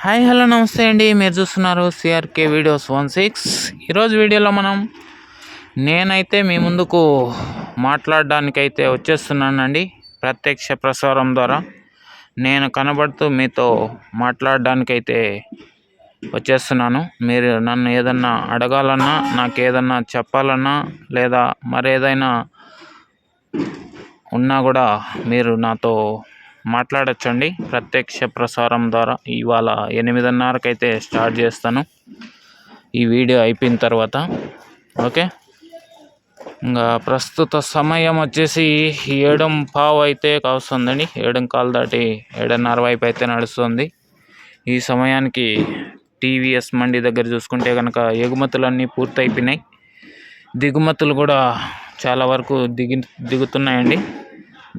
Hi hello నమస్తే అండి. మీరు చూస్తున్నారు సిఆర్కే వీడియోస్ 16. ఈరోజు వీడియోలో నేనైతే మీ ముందుకు మాట్లాడడానికైతే వచ్చేస్తున్నానండి. ప్రత్యక్ష ప్రసారం ద్వారా నేను కనబడుతూ మీతో మాట్లాడడానికైతే వచ్చేస్తున్నాను. మీరు నన్ను ఏదన్నా అడగాలన్నా, నాకు ఏదన్నా చెప్పాలన్నా, లేదా మరేదైనా ఉన్నా కూడా మీరు నాతో మాట్లాడచ్చండి. ప్రత్యక్ష ప్రసారం ద్వారా ఇవాళ 8:30కి అయితే స్టార్ట్ చేస్తాను ఈ వీడియో అయిపోయిన తర్వాత. ఓకే, ఇంకా ప్రస్తుత సమయం వచ్చేసి 7:15 అయితే కావస్తుందండి. 7:15 దాటి 7:30 వైపు అయితే నడుస్తుంది. ఈ సమయానికి టీవీఎస్ మండి దగ్గర చూసుకుంటే కనుక ఎగుమతులన్నీ పూర్తయిపోయినాయి. దిగుమతులు కూడా చాలా వరకు దిగుతున్నాయండి.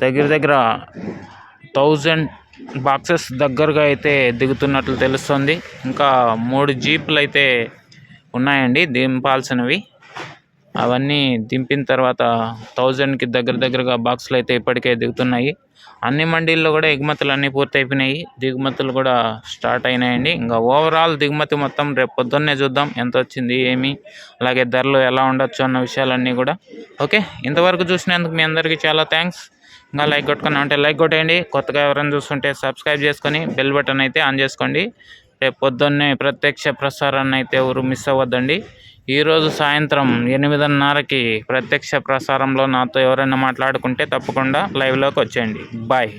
దగ్గర 1000 బాక్సెస్ దగ్గరగా అయితే దిగుతున్నట్లు తెలుస్తుంది. ఇంకా 3 జీపులు అయితే ఉన్నాయండి దింపాల్సినవి. అవన్నీ దింపిన తర్వాత 1000కి దగ్గరగా బాక్సులు అయితే ఇప్పటికే దిగుతున్నాయి. అన్ని మండీల్లో కూడా ఎగుమతులు అన్నీ పూర్తయిపోయినాయి. దిగుమతులు కూడా స్టార్ట్ అయినాయండి. ఇంకా ఓవరాల్ దిగుమతి మొత్తం రేపు పొద్దున్నే చూద్దాం ఎంత వచ్చింది ఏమి, అలాగే ధరలు ఎలా ఉండొచ్చు అన్న విషయాలన్నీ కూడా. ఓకే, ఇంతవరకు చూసినందుకు మీ అందరికీ చాలా థ్యాంక్స్. ఇంకా లైక్ కొట్టుకున్నా అంటే లైక్ కొట్టేయండి. కొత్తగా ఎవరైనా చూస్తుంటే సబ్స్క్రైబ్ చేసుకొని బెల్ బటన్ అయితే ఆన్ చేసుకోండి. రేపు పొద్దున్నే ప్రత్యక్ష ప్రసారాన్ని అయితే ఎవరు మిస్ అవ్వద్దండి. ఈరోజు సాయంత్రం 8:30కి ప్రత్యక్ష ప్రసారంలో నాతో ఎవరైనా మాట్లాడుకుంటే తప్పకుండా లైవ్లోకి వచ్చేయండి. బాయ్.